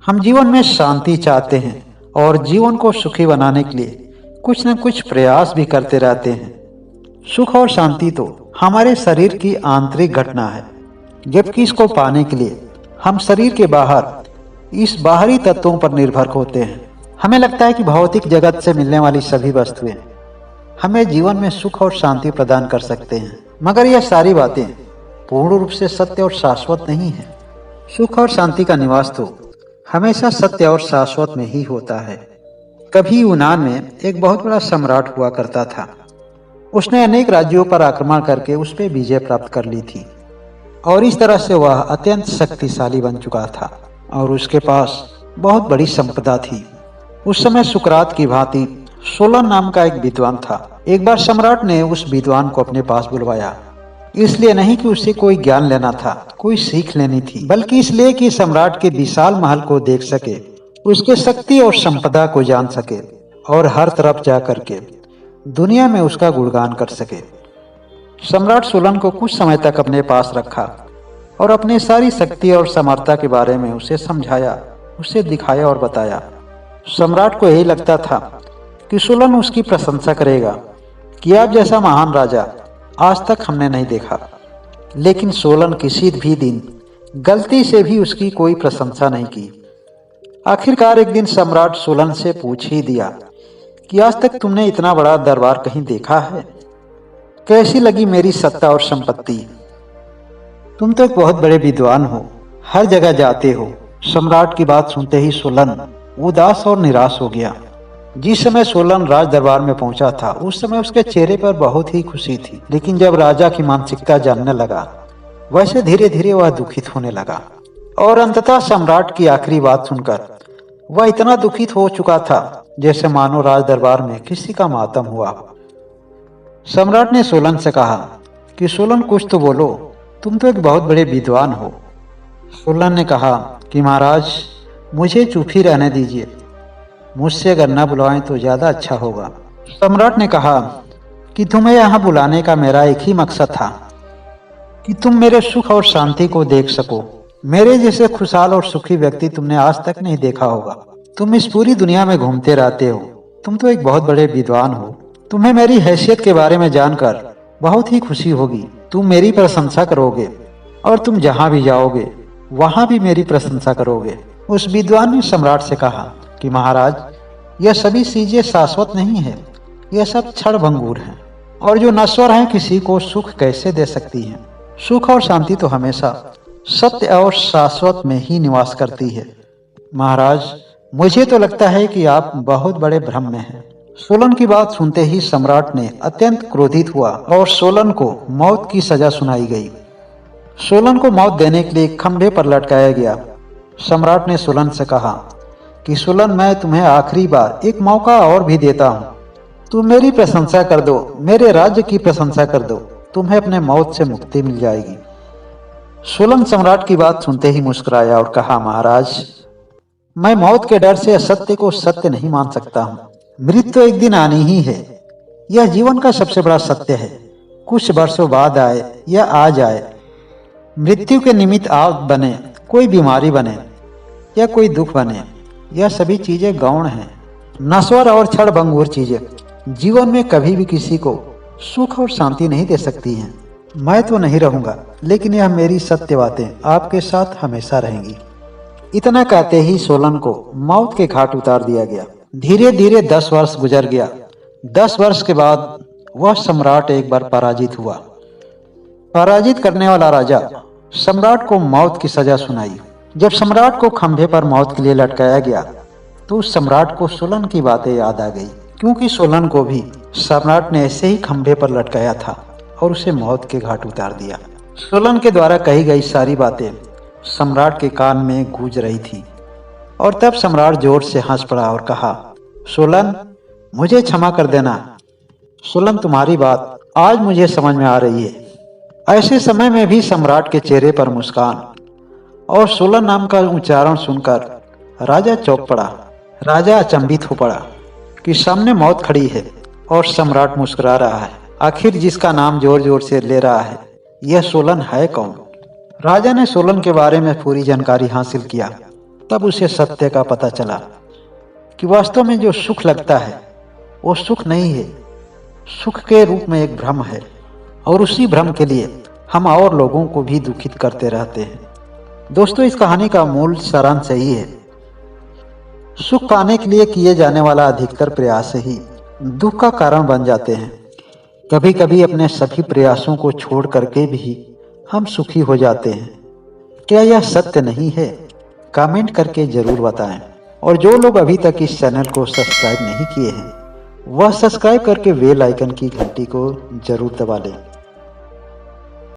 हम जीवन में शांति चाहते हैं और जीवन को सुखी बनाने के लिए कुछ न कुछ प्रयास भी करते रहते हैं। सुख और शांति तो हमारे शरीर की आंतरिक घटना है, जबकि इसको पाने के लिए हम शरीर के बाहर इस बाहरी तत्वों पर निर्भर होते हैं। हमें लगता है कि भौतिक जगत से मिलने वाली सभी वस्तुएं हमें जीवन में सुख और शांति प्रदान कर सकते हैं, मगर यह सारी बातें पूर्ण रूप से सत्य और शाश्वत नहीं है। सुख और शांति का निवास तो हमेशा सत्य और शाश्वत में ही होता है। कभी यूनान में एक बहुत बड़ा सम्राट हुआ करता था। उसने अनेक राज्यों पर आक्रमण करके उस पर विजय प्राप्त कर ली थी और इस तरह से वह अत्यंत शक्तिशाली बन चुका था और उसके पास बहुत बड़ी संपदा थी। उस समय सुकरात की भांति सोलन नाम का एक विद्वान था। एक बार सम्राट ने उस विद्वान को अपने पास बुलवाया, इसलिए नहीं कि उससे कोई ज्ञान लेना था, कोई सीख लेनी थी, बल्कि इसलिए कि सम्राट के विशाल महल को देख सके, उसके शक्ति और संपदा को जान सके और हर तरफ जा करके दुनिया में उसका गुणगान कर सके। सम्राट सोलन को कुछ समय तक अपने पास रखा और अपने सारी शक्ति और समर्था के बारे में उसे समझाया, उसे दिखाया और बताया। सम्राट को यही लगता था कि सोलन उसकी प्रशंसा करेगा कि आप जैसा महान राजा आज तक हमने नहीं देखा। लेकिन सोलन किसी भी दिन गलती से भी उसकी कोई प्रशंसा नहीं की। आखिरकार एक दिन सम्राट सोलन से पूछ ही दिया कि आज तक तुमने इतना बड़ा दरबार कहीं देखा है? कैसी लगी मेरी सत्ता और संपत्ति? तुम तो एक बहुत बड़े विद्वान हो, हर जगह जाते हो। सम्राट की बात सुनते ही सोलन उदास और निराश हो गया। जिस समय सोलन राज दरबार में पहुंचा था, उस समय उसके चेहरे पर बहुत ही खुशी थी, लेकिन जब राजा की मानसिकता जानने लगा, वैसे धीरे धीरे वह दुखित होने लगा और अंततः सम्राट की आखिरी बात सुनकर वह इतना दुखित हो चुका था जैसे मानो राज दरबार में किसी का मातम हुआ। सम्राट ने सोलन से कहा कि सोलन कुछ तो बोलो, तुम तो एक बहुत बड़े विद्वान हो। सोलन ने कहा कि महाराज मुझे चुप ही रहने दीजिए, मुझसे अगर न बुलाएं तो ज़्यादा अच्छा होगा। सम्राट ने कहा कि तुम्हें यहाँ बुलाने का मेरा एक ही मकसद था कि तुम मेरे सुख और शांति को देख सको। मेरे जैसे खुशहाल और सुखी व्यक्ति तुमने आज तक नहीं देखा होगा। तुम इस पूरी दुनिया में घूमते रहते हो, तुम तो एक बहुत बड़े विद्वान हो। तुम्हें मेरी हैसियत के बारे में जानकर बहुत ही खुशी होगी। तुम मेरी प्रशंसा करोगे और तुम जहाँ भी जाओगे वहाँ भी मेरी प्रशंसा करोगे। उस विद्वान ने सम्राट से कहा कि महाराज, यह सभी चीजें शाश्वत नहीं है, यह सब क्षण भंगुर हैं और जो नश्वर हैं किसी को सुख कैसे दे सकती हैं। सुख और शांति तो हमेशा सत्य और शाश्वत में ही निवास करती है। महाराज, मुझे तो लगता है कि आप बहुत बड़े भ्रम में हैं। सोलन की बात सुनते ही सम्राट ने अत्यंत क्रोधित हुआ और सोलन को मौत की सजा सुनाई गई। सोलन को मौत देने के लिए खंभे पर लटकाया गया। सम्राट ने सोलन से कहा कि सोलन, मैं तुम्हें आखिरी बार एक मौका और भी देता हूँ। तुम मेरी प्रशंसा कर दो, मेरे राज्य की प्रशंसा कर दो, तुम्हें अपने मौत से मुक्ति मिल जाएगी। सोलन सम्राट की बात सुनते ही मुस्कुराया और कहा, महाराज, मैं मौत के डर से असत्य को सत्य नहीं मान सकता हूँ। मृत्यु तो एक दिन आनी ही है, यह जीवन का सबसे बड़ा सत्य है। कुछ वर्षों बाद आए या आ जाए, मृत्यु के निमित्त आग बने, कोई बीमारी बने या कोई दुख बने, यह सभी चीजें गौण हैं, नश्वर और क्षणभंगुर चीजें जीवन में कभी भी किसी को सुख और शांति नहीं दे सकती हैं। मैं तो नहीं रहूंगा, लेकिन यह मेरी सत्य बातें आपके साथ हमेशा रहेंगी। इतना कहते ही सोलन को मौत के घाट उतार दिया गया। धीरे धीरे 10 वर्ष गुजर गया। 10 वर्ष के बाद वह सम्राट एक बार पराजित हुआ। पराजित करने वाला राजा सम्राट को मौत की सजा सुनाई। जब सम्राट को खंभे पर मौत के लिए लटकाया गया तो उस सम्राट को सोलन की बातें याद आ गई, क्योंकि सोलन को भी सम्राट ने ऐसे ही खंभे पर लटकाया था और उसे मौत के घाट उतार दिया। सोलन के द्वारा कही गई सारी बातें सम्राट के कान में गूंज रही थी और तब सम्राट जोर से हंस पड़ा और कहा, सोलन, मुझे क्षमा कर देना। सोलन, तुम्हारी बात आज मुझे समझ में आ रही है। ऐसे समय में भी सम्राट के चेहरे पर मुस्कान और सोलन नाम का उच्चारण सुनकर राजा चौंक पड़ा। राजा अचंभित हो पड़ा कि सामने मौत खड़ी है और सम्राट मुस्कुरा रहा है। आखिर जिसका नाम जोर जोर से ले रहा है, यह सोलन है कौन? राजा ने सोलन के बारे में पूरी जानकारी हासिल किया तब उसे सत्य का पता चला कि वास्तव में जो सुख लगता है वो सुख नहीं है, सुख के रूप में एक भ्रम है, और उसी भ्रम के लिए हम और लोगों को भी दुखित करते रहते हैं। दोस्तों, इस कहानी का मूल सारांश यही है, सुख पाने के लिए किए जाने वाला अधिकतर प्रयास ही दुख का कारण बन जाते हैं। कभी कभी अपने सभी प्रयासों को छोड़ करके भी हम सुखी हो जाते हैं। क्या यह सत्य नहीं है? कमेंट करके जरूर बताएं। और जो लोग अभी तक इस चैनल को सब्सक्राइब नहीं किए हैं, वह सब्सक्राइब करके बेल आइकन की घंटी को जरूर दबा लें।